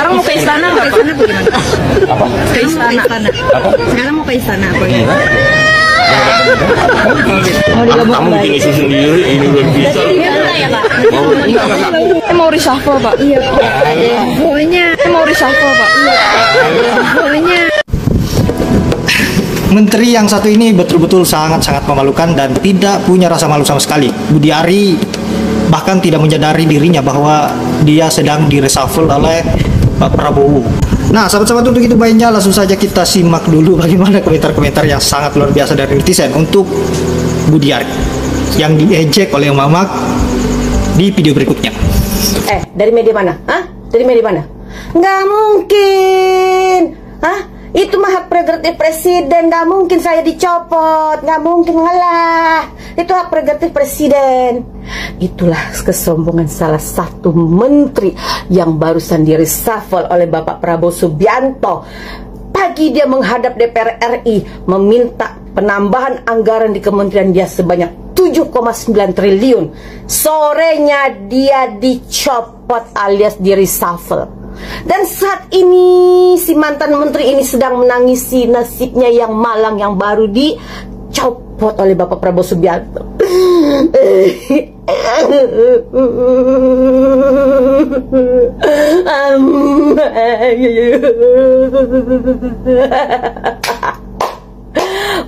Sekarang mau ke istana nggak? Ke istana bagaimana? Apa? Ke istana. Apa? Sekarang mau ke istana apa ya? Kamu bikin isu sendiri, ini belum bisa. Ya Pak. Saya mau reshuffle Pak. Iya Pak. Pokoknya. Saya mau reshuffle Pak. Pokoknya. Menteri yang satu ini betul-betul sangat-sangat memalukan dan tidak punya rasa malu sama sekali. Budi Ari bahkan tidak menyadari dirinya bahwa dia sedang direshuffle oleh Pak Prabowo. Nah, sahabat-sahabat, untuk itu baiknya langsung saja kita simak dulu bagaimana komentar-komentar yang sangat luar biasa dari netizen untuk Budi Ari yang diejek oleh Mamak di video berikutnya. Dari media mana? Hah? Dari media mana? Nggak mungkin. Hah? Itu mah hak prerogatif presiden, nggak mungkin saya dicopot, nggak mungkin, ngalah. Itu hak prerogatif presiden. Itulah kesombongan salah satu menteri yang barusan direshuffle oleh Bapak Prabowo Subianto. Pagi dia menghadap DPR RI meminta penambahan anggaran di kementerian dia sebanyak 7,9 triliun. Sorenya dia dicopot alias direshuffle. Dan saat ini si mantan menteri ini sedang menangisi nasibnya yang malang yang baru dicopot oleh Bapak Prabowo Subianto.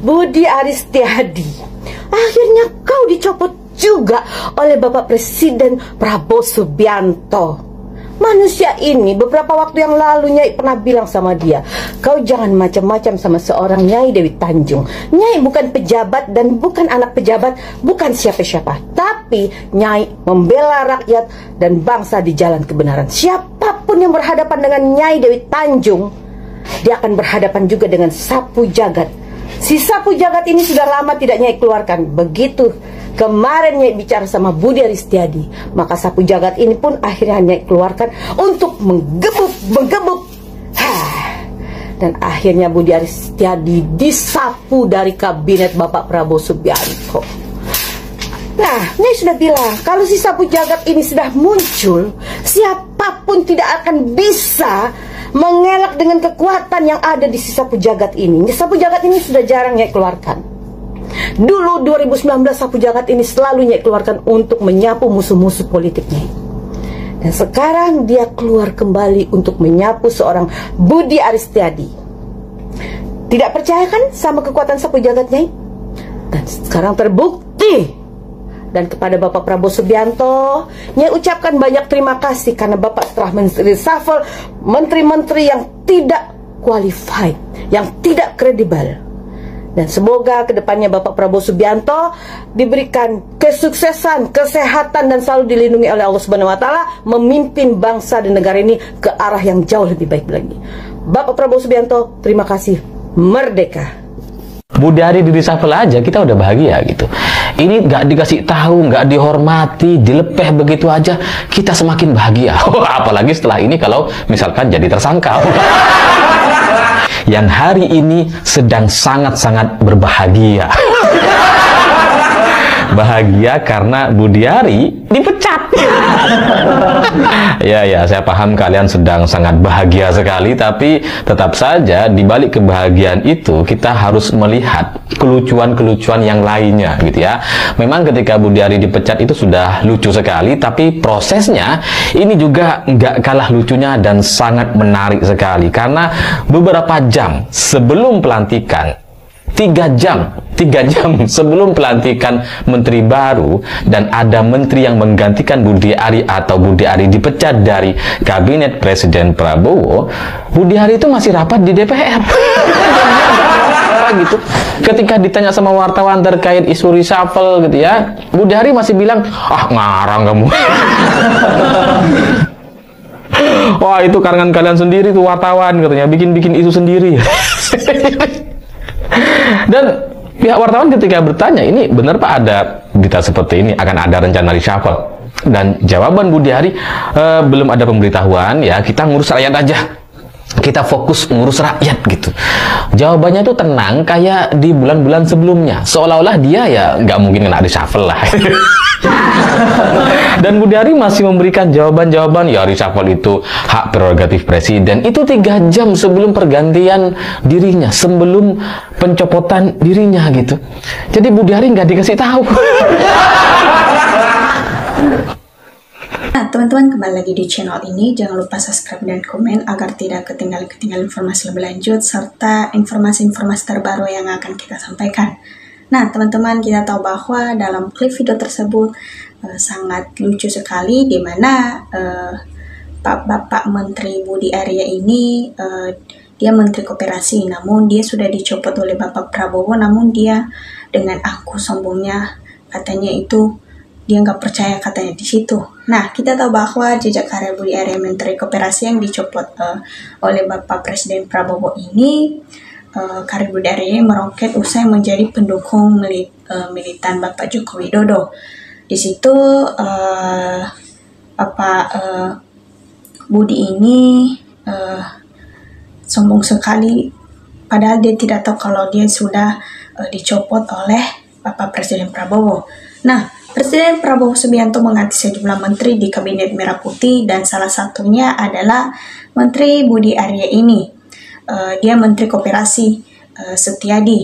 Budi Ari Setiadi, akhirnya kau dicopot juga oleh Bapak Presiden Prabowo Subianto. Manusia ini beberapa waktu yang lalu Nyai pernah bilang sama dia, kau jangan macam-macam sama seorang Nyai Dewi Tanjung. Nyai bukan pejabat dan bukan anak pejabat, bukan siapa-siapa, tapi Nyai membela rakyat dan bangsa di jalan kebenaran. Siapapun yang berhadapan dengan Nyai Dewi Tanjung, dia akan berhadapan juga dengan sapu jagat. Si sapu jagat ini sudah lama tidak Nyai keluarkan. Begitu kemarin Nyai bicara sama Budi Ari Setiadi, maka sapu jagat ini pun akhirnya Nyai keluarkan untuk menggebuk. Dan akhirnya Budi Ari Setiadi disapu dari kabinet Bapak Prabowo Subianto. Nah, Nyai sudah bilang, kalau si sapu jagat ini sudah muncul, siapapun tidak akan bisa mengelak dengan kekuatan yang ada di si sapu jagat ini. Sapu jagat ini sudah jarang Nyai keluarkan. Dulu 2019 sapu jagat ini selalu Nyai keluarkan untuk menyapu musuh-musuh politiknya. Dan sekarang dia keluar kembali untuk menyapu seorang Budi Ari Setiadi. Tidak percaya kan sama kekuatan sapu jagat Nyai? Dan sekarang terbukti. Dan kepada Bapak Prabowo Subianto, Nyai ucapkan banyak terima kasih karena Bapak telah mereshuffle menteri-menteri yang tidak qualified, yang tidak kredibel. Dan semoga kedepannya Bapak Prabowo Subianto diberikan kesuksesan, kesehatan, dan selalu dilindungi oleh Allah Subhanahu wa Ta'ala, memimpin bangsa dan negara ini ke arah yang jauh lebih baik lagi. Bapak Prabowo Subianto, terima kasih. Merdeka. Budi Ari di reshuffle aja kita udah bahagia gitu. Ini nggak dikasih tahu, nggak dihormati, dilepeh begitu aja, kita semakin bahagia. Apalagi setelah ini kalau misalkan jadi tersangka. Yang hari ini sedang sangat-sangat berbahagia. Bahagia karena Budi Ari dipecat. Ya, saya paham kalian sedang sangat bahagia sekali, tapi tetap saja di balik kebahagiaan itu kita harus melihat kelucuan-kelucuan yang lainnya gitu ya. Memang ketika Budi Ari dipecat itu sudah lucu sekali, tapi prosesnya ini juga nggak kalah lucunya dan sangat menarik sekali karena beberapa jam sebelum pelantikan, 3 jam sebelum pelantikan menteri baru dan ada menteri yang menggantikan Budi Ari atau Budi Ari dipecat dari kabinet Presiden Prabowo, Budi Ari itu masih rapat di DPR. Gitu. Ketika ditanya sama wartawan terkait isu reshuffle gitu ya, Budi Ari masih bilang, ngarang kamu. Wah, itu karangan kalian sendiri tuh wartawan katanya, bikin isu sendiri. Dan pihak wartawan ketika bertanya, ini benar Pak ada berita seperti ini, akan ada rencana reshuffle? Dan jawaban Budi Ari, belum ada pemberitahuan ya, kita ngurus rakyat aja. kita fokus ngurus rakyat gitu. Jawabannya tuh tenang kayak di bulan-bulan sebelumnya, seolah-olah dia ya nggak mungkin kena reshuffle lah. Dan Budi Ari masih memberikan jawaban-jawaban, ya reshuffle itu hak prerogatif presiden. Itu 3 jam sebelum pergantian dirinya, sebelum pencopotan dirinya gitu. Jadi Budi Ari nggak dikasih tahu. Nah, teman-teman, kembali lagi di channel ini. Jangan lupa subscribe dan komen agar tidak ketinggalan informasi lebih lanjut serta informasi-informasi terbaru yang akan kita sampaikan. Nah, teman-teman, kita tahu bahwa dalam klip video tersebut sangat lucu sekali, di mana Bapak Menteri Budi Arya ini dia Menteri Koperasi, namun dia sudah dicopot oleh Bapak Prabowo, namun dia dengan angkuh sombongnya katanya itu dia nggak percaya katanya di situ. Nah, kita tahu bahwa jejak karir Budi Arya Menteri Koperasi yang dicopot oleh Bapak Presiden Prabowo ini, karir Budi Arya meroket usai menjadi pendukung militan Bapak Joko Widodo. Di situ Bapak Budi ini sombong sekali, padahal dia tidak tahu kalau dia sudah dicopot oleh Bapak Presiden Prabowo. Nah, Presiden Prabowo Subianto mengganti sejumlah menteri di Kabinet Merah Putih dan salah satunya adalah Menteri Budi Arya ini. Dia Menteri Koperasi Setiadi.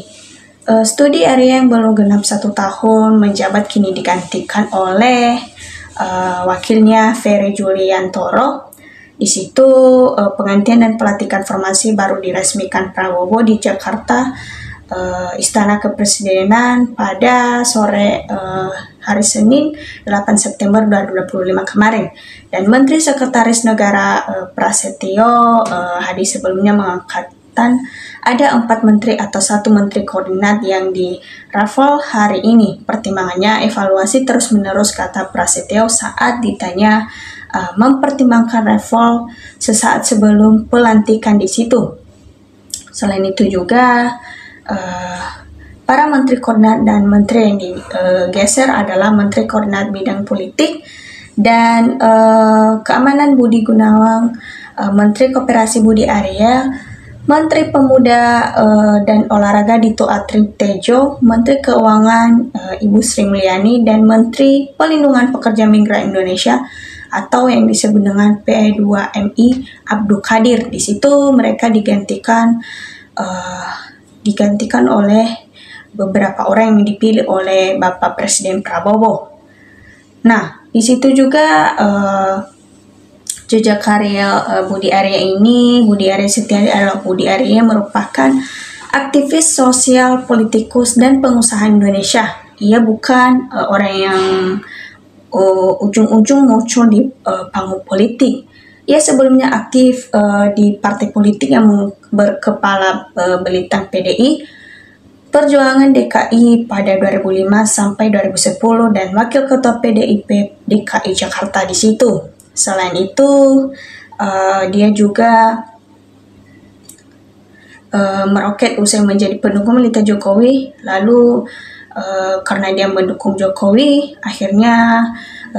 Studi Arya yang belum genap 1 tahun menjabat kini digantikan oleh wakilnya Ferry Juliantoro. Di situ penggantian dan pelantikan formasi baru diresmikan Prabowo di Jakarta, Istana Kepresidenan pada sore hari Senin 8 September 2025 kemarin. Dan Menteri Sekretaris Negara Prasetyo Hadi sebelumnya mengangkatkan ada 4 menteri atau 1 menteri koordinat yang di reshuffle hari ini. Pertimbangannya evaluasi terus-menerus, kata Prasetyo saat ditanya mempertimbangkan reshuffle sesaat sebelum pelantikan di situ. Selain itu juga para menteri koordinat dan menteri yang digeser adalah Menteri Koordinat Bidang Politik dan Keamanan Budi Gunawan, Menteri Koperasi Budi Arya, Menteri Pemuda dan Olahraga Dito Atrittejo, Menteri Keuangan Ibu Sri Mulyani, dan Menteri Pelindungan Pekerja Migran Indonesia atau yang disebut dengan P2MI Abdul Qadir. Di situ mereka digantikan oleh beberapa orang yang dipilih oleh Bapak Presiden Prabowo. Nah, di situ juga jejak karya Budi Arya ini, Budi Arya Setiadi adalah Budi Arya merupakan aktivis sosial, politikus, dan pengusaha Indonesia. Ia bukan orang yang ujung-ujung muncul di panggung politik. Ia sebelumnya aktif di partai politik yang berkepala Belitan PDI Perjuangan DKI pada 2005 sampai 2010 dan Wakil Ketua PDIP DKI Jakarta di situ. Selain itu, dia juga meroket usai menjadi pendukung militer Jokowi. Lalu karena dia mendukung Jokowi, akhirnya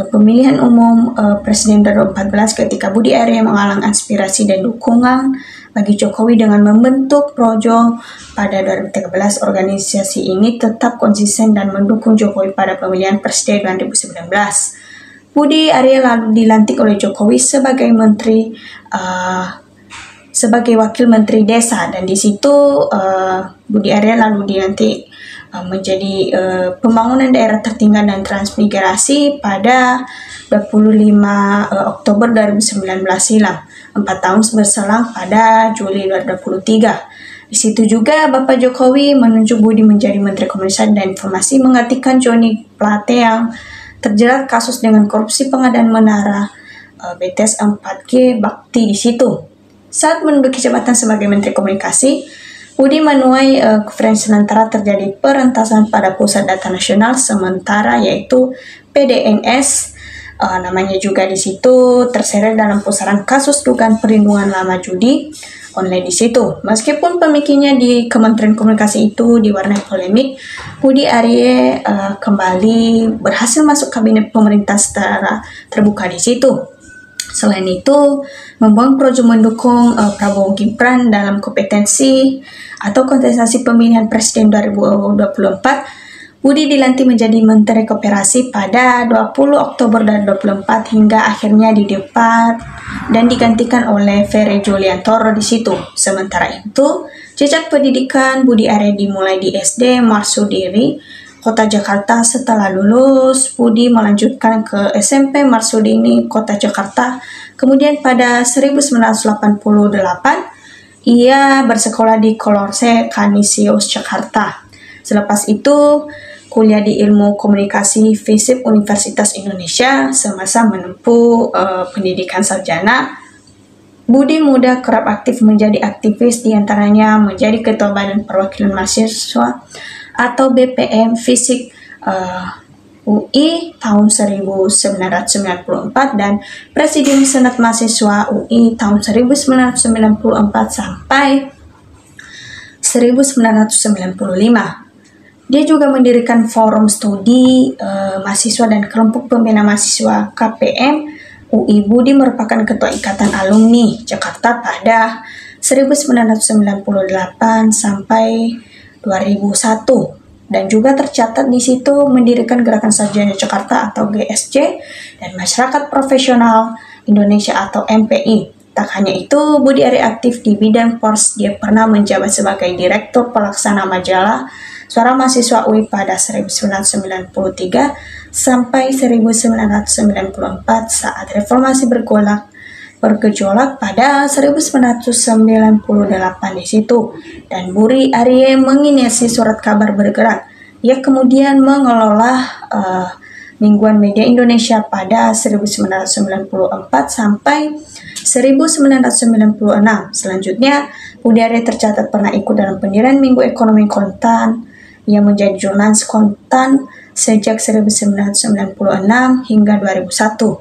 pemilihan umum Presiden 2014 ketika Budi Arya menggalang aspirasi dan dukungan bagi Jokowi dengan membentuk Projo pada 2013. Organisasi ini tetap konsisten dan mendukung Jokowi pada pemilihan presiden 2019. Budi Arya lalu dilantik oleh Jokowi sebagai menteri, sebagai wakil menteri desa, dan di situ Budi Arya lalu dilantik menjadi pembangunan daerah tertinggal dan transmigrasi pada 25 Oktober 2019 silam. 4 tahun berselang pada Juli 2023. Di situ juga Bapak Jokowi menunjuk Budi menjadi Menteri Komunikasi dan Informasi, menggantikan Joni Plate yang terjerat kasus dengan korupsi pengadaan menara BTS 4G Bakti di situ. Saat menduduki jabatan sebagai Menteri Komunikasi, Budi menuai konferensi sementara terjadi perentasan pada Pusat Data Nasional Sementara yaitu PDNS. Namanya juga di situ terseret dalam pusaran kasus dugaan perlindungan lama judi online di situ. Meskipun pemikirannya di Kementerian Komunikasi itu diwarnai polemik, Budi Arya kembali berhasil masuk kabinet pemerintah secara terbuka di situ. Selain itu, membuang projo mendukung Prabowo Gibran dalam kompetensi atau kontestasi pemilihan presiden 2024, Budi dilantik menjadi Menteri Koperasi pada 20 Oktober 2024 hingga akhirnya didebat dan digantikan oleh Ferry Juliantoro di situ. Sementara itu, jejak pendidikan Budi Arya dimulai di SD Marsudiri, Kota Jakarta. Setelah lulus, Budi melanjutkan ke SMP Marsudini, Kota Jakarta. Kemudian pada 1988, ia bersekolah di Kolorse Canisius, Jakarta. Selepas itu, kuliah di Ilmu Komunikasi FISIP Universitas Indonesia. Semasa menempuh pendidikan sarjana, Budi muda kerap aktif menjadi aktivis, diantaranya menjadi Ketua Badan Perwakilan Mahasiswa atau BPM FISIK UI tahun 1994 dan Presidium Senat Mahasiswa UI tahun 1994 sampai 1995. Dia juga mendirikan Forum Studi Mahasiswa dan Kelompok Pembina Mahasiswa KPM UI. Budi merupakan Ketua Ikatan Alumni Jakarta pada 1998 sampai 2001 dan juga tercatat di situ mendirikan Gerakan Sarjana Jakarta atau GSJ dan Masyarakat Profesional Indonesia atau MPI. Tak hanya itu, Budi Arya aktif di bidang pers. Dia pernah menjabat sebagai Direktur Pelaksana Majalah Suara Mahasiswa UI pada 1993 sampai 1994 saat reformasi bergejolak pada 1998 di situ, dan Budi Arya menginisiasi Surat Kabar Bergerak. Ia kemudian mengelola Mingguan Media Indonesia pada 1994 sampai 1996. Selanjutnya, Budi Arya tercatat pernah ikut dalam pendirian Minggu Ekonomi Kontan yang menjadi jurnalis Kontan sejak 1996 hingga 2001.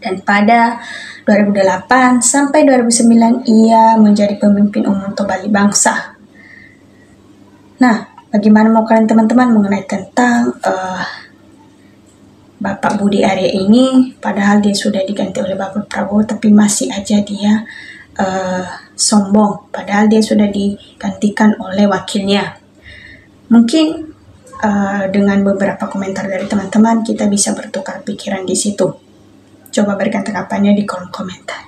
Dan pada 2008 sampai 2009 ia menjadi pemimpin umum Tobali Bangsa. Nah, bagaimana mau kalian teman-teman mengenai tentang Bapak Budi Arya ini? Padahal dia sudah diganti oleh Bapak Prabowo, tapi masih aja dia sombong. Padahal dia sudah digantikan oleh wakilnya. Mungkin dengan beberapa komentar dari teman-teman kita bisa bertukar pikiran di situ. Coba berikan tanggapannya di kolom komentar.